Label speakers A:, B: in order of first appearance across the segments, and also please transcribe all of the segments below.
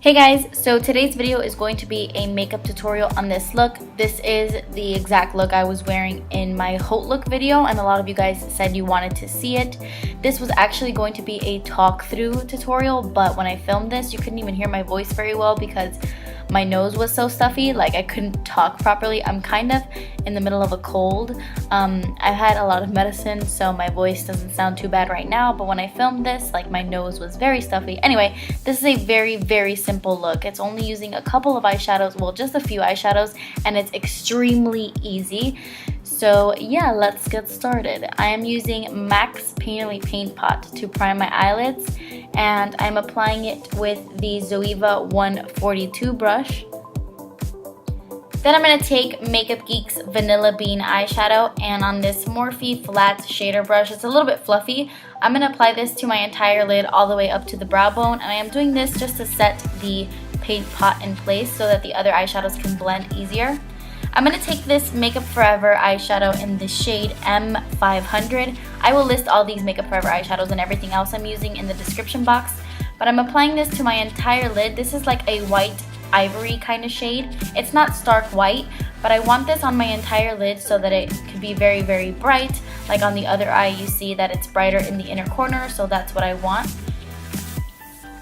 A: Hey guys, so today's video is going to be a makeup tutorial on this look. This is the exact look I was wearing in my haute look video, and a lot of you guys said you wanted to see it. This was actually going to be a talk through tutorial, but when I filmed this you couldn't even hear my voice very well because my nose was so stuffy, like I couldn't talk properly. I'm kind of in the middle of a cold. I've had a lot of medicine, so my voice doesn't sound too bad right now, but when I filmed this, like my nose was very stuffy. Anyway, this is a very simple look. It's only using a couple of eyeshadows, well, just a few eyeshadows, and it's extremely easy. So yeah, let's get started. I am using MAC's Painterly Paint Pot to prime my eyelids, and I'm applying it with the Zoeva 142 brush. Then I'm going to take MAKEUPGEEK's Vanilla Bean eyeshadow, and on this Morphe flat shader brush, it's a little bit fluffy, I'm going to apply this to my entire lid all the way up to the brow bone, and I am doing this just to set the paint pot in place so that the other eyeshadows can blend easier. I'm going to take this Makeup Forever eyeshadow in the shade M500. I will list all these Makeup Forever eyeshadows and everything else I'm using in the description box, but I'm applying this to my entire lid. This is like a white ivory kind of shade. It's not stark white, but I want this on my entire lid so that it could be very bright. Like on the other eye, you see that it's brighter in the inner corner, so that's what I want.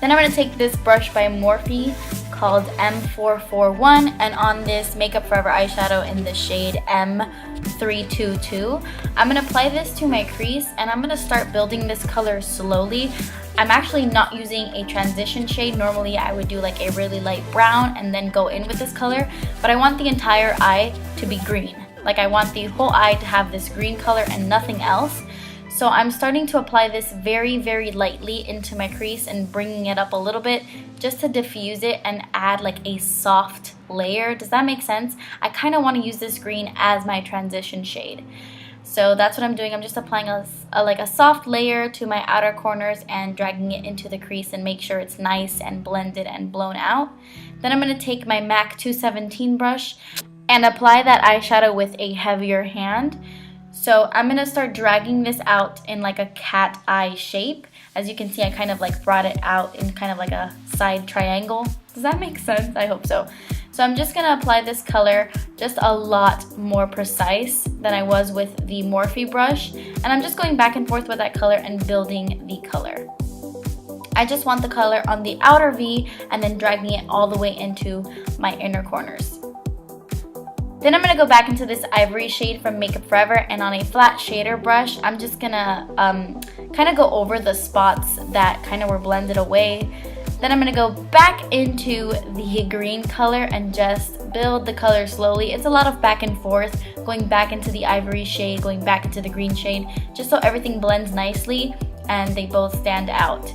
A: Then I'm going to take this brush by Morphe called M441, and on this Makeup Forever eyeshadow in the shade M322, I'm going to apply this to my crease, and I'm going to start building this color slowly. I'm actually not using a transition shade. Normally I would do like a really light brown and then go in with this color, but I want the entire eye to be green. Like I want the whole eye to have this green color and nothing else. So I'm starting to apply this very lightly into my crease and bringing it up a little bit just to diffuse it and add like a soft layer. Does that make sense? I kind of want to use this green as my transition shade. So that's what I'm doing. I'm just applying a soft layer to my outer corners and dragging it into the crease and make sure it's nice and blended and blown out. Then I'm going to take my MAC 217 brush and apply that eyeshadow with a heavier hand. So I'm going to start dragging this out in like a cat eye shape. As you can see, I kind of like brought it out in kind of like a side triangle. Does that make sense? I hope so. So I'm just going to apply this color just a lot more precise than I was with the Morphe brush. And I'm just going back and forth with that color and building the color. I just want the color on the outer V and then dragging it all the way into my inner corners. Then I'm going to go back into this ivory shade from Makeup Forever, and on a flat shader brush, I'm just going to kind of go over the spots that kind of were blended away. Then I'm going to go back into the green color and just build the color slowly. It's a lot of back and forth, going back into the ivory shade, going back into the green shade, just so everything blends nicely and they both stand out.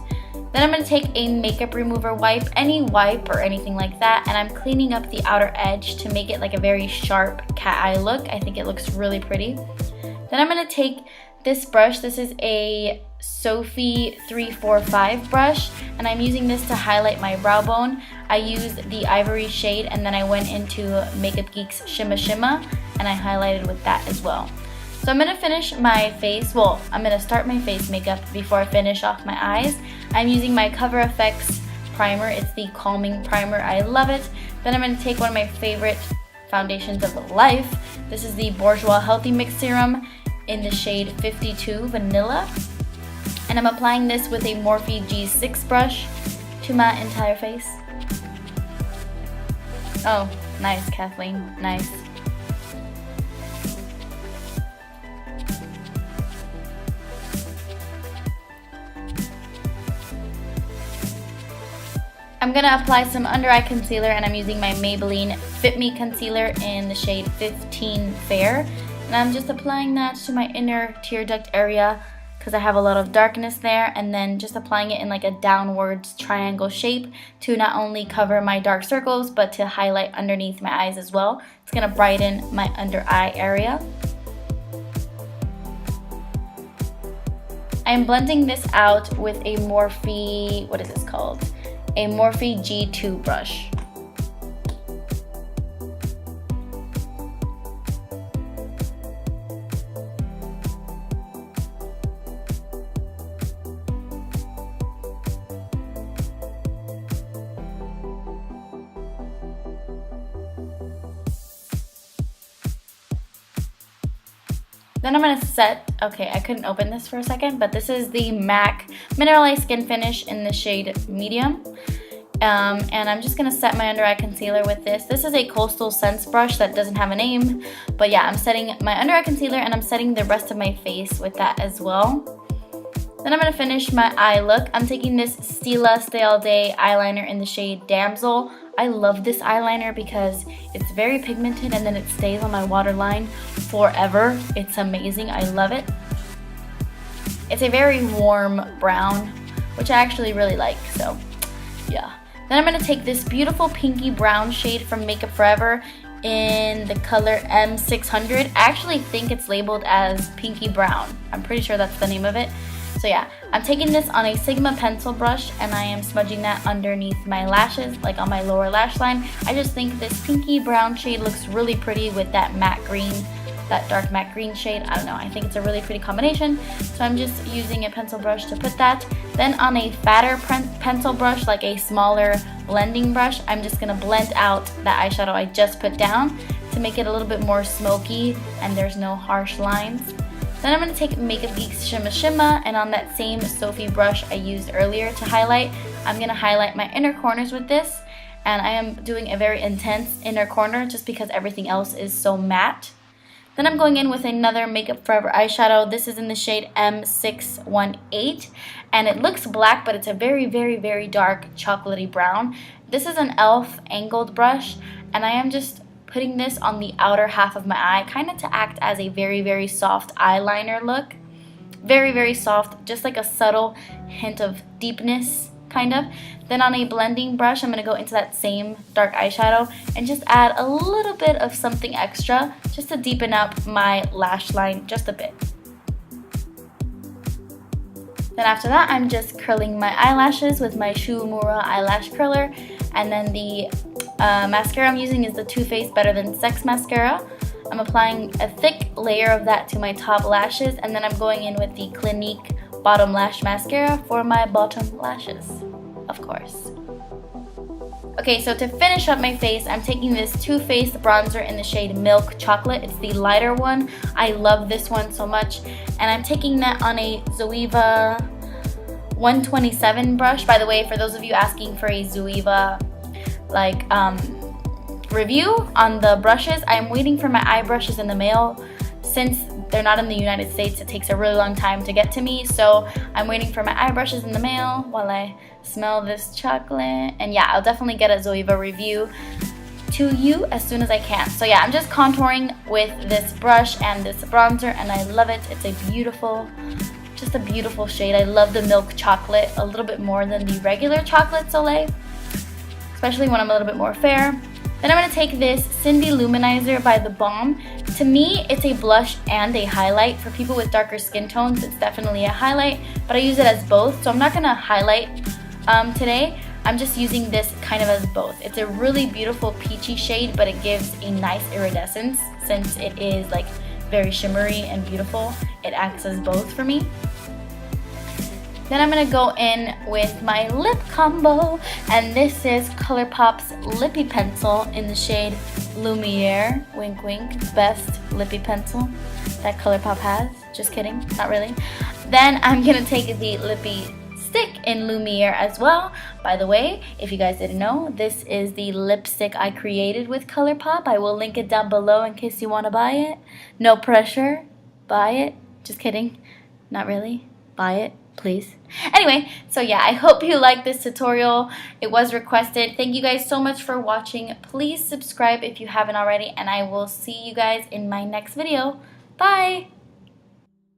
A: Then I'm going to take a makeup remover wipe, any wipe or anything like that, and I'm cleaning up the outer edge to make it like a very sharp cat eye look. I think it looks really pretty. Then I'm going to take this brush. This is a Sophie 345 brush, and I'm using this to highlight my brow bone. I used the ivory shade, and then I went into MAKEUPGEEK's Shimma, and I highlighted with that as well. So I'm going to finish my face, well, I'm going to start my face makeup before I finish off my eyes. I'm using my Cover FX primer. It's the Calming Primer. I love it. Then I'm going to take one of my favorite foundations of life. This is the Bourjois Healthy Mix Serum in the shade 52 Vanilla. And I'm applying this with a Morphe G6 brush to my entire face. Oh, nice, Kathleen. Nice. I'm going to apply some under eye concealer, and I'm using my Maybelline Fit Me concealer in the shade 15 Fair. And I'm just applying that to my inner tear duct area because I have a lot of darkness there, and then just applying it in like a downwards triangle shape to not only cover my dark circles but to highlight underneath my eyes as well. It's going to brighten my under eye area. I'm blending this out with a Morphe, what is this called? A Morphe G2 brush. Then I'm going to set, okay, I couldn't open this for a second, but this is the MAC Mineralized Skin Finish in the shade Medium. And I'm just going to set my under eye concealer with this. This is a Coastal Scents brush that doesn't have a name. But yeah, I'm setting my under eye concealer and I'm setting the rest of my face with that as well. Then I'm going to finish my eye look. I'm taking this Stila Stay All Day eyeliner in the shade Damsel. I love this eyeliner because it's very pigmented and then it stays on my waterline forever. It's amazing. I love it. It's a very warm brown, which I actually really like, so yeah. Then I'm going to take this beautiful pinky brown shade from Makeup Forever in the color M600. I actually think it's labeled as pinky brown. I'm pretty sure that's the name of it. So yeah, I'm taking this on a Sigma pencil brush and I am smudging that underneath my lashes, like on my lower lash line. I just think this pinky brown shade looks really pretty with that matte green, that dark matte green shade. I don't know, I think it's a really pretty combination. So I'm just using a pencil brush to put that. Then on a fatter pencil brush, like a smaller blending brush, I'm just gonna blend out that eyeshadow I just put down to make it a little bit more smoky and there's no harsh lines. Then I'm going to take MAKEUPGEEK's Shimma, and on that same Sophie brush I used earlier to highlight, I'm going to highlight my inner corners with this. And I am doing a very intense inner corner just because everything else is so matte. Then I'm going in with another Makeup Forever eyeshadow. This is in the shade M618, and it looks black, but it's a very, very, very dark chocolatey brown. This is an e.l.f. angled brush, and I am just putting this on the outer half of my eye, kind of to act as a very, very soft eyeliner look. Very, very soft, just like a subtle hint of deepness, kind of. Then on a blending brush, I'm going to go into that same dark eyeshadow and just add a little bit of something extra, just to deepen up my lash line just a bit. Then after that, I'm just curling my eyelashes with my Shimma eyelash curler, and then the mascara I'm using is the Too Faced Better Than Sex mascara. I'm applying a thick layer of that to my top lashes, and then I'm going in with the Clinique Bottom Lash Mascara for my bottom lashes, of course. Okay, so to finish up my face, I'm taking this Too Faced bronzer in the shade Milk Chocolate. It's the lighter one. I love this one so much. And I'm taking that on a Zoeva 127 brush. By the way, for those of you asking for a Zoeva review on the brushes, I'm waiting for my eye brushes in the mail. Since they're not in the United States, it takes a really long time to get to me, so I'm waiting for my eye brushes in the mail while I smell this chocolate. And yeah, I'll definitely get a Zoeva review to you as soon as I can. So yeah, I'm just contouring with this brush and this bronzer, and I love it. It's a beautiful, just a beautiful shade. I love the milk chocolate a little bit more than the regular chocolate Solei, especially when I'm a little bit more fair. Then I'm going to take this Cindy Lou-Manizer by the Balm. To me, it's a blush and a highlight. For people with darker skin tones, it's definitely a highlight, but I use it as both, so I'm not going to highlight today. I'm just using this kind of as both. It's a really beautiful peachy shade, but it gives a nice iridescence since it is like very shimmery and beautiful. It acts as both for me. Then I'm going to go in with my lip combo, and this is Colourpop's Lippie pencil in the shade Lumiere. Wink wink, best Lippie pencil that Colourpop has. Just kidding, not really. Then I'm going to take the Lippie stick in Lumiere as well. By the way, if you guys didn't know, this is the lipstick I created with Colourpop. I will link it down below in case you want to buy it. No pressure, buy it. Just kidding, not really, buy it. Please. Anyway, so yeah, I hope you liked this tutorial. It was requested. Thank you guys so much for watching. Please subscribe if you haven't already, and I will see you guys in my next video. Bye!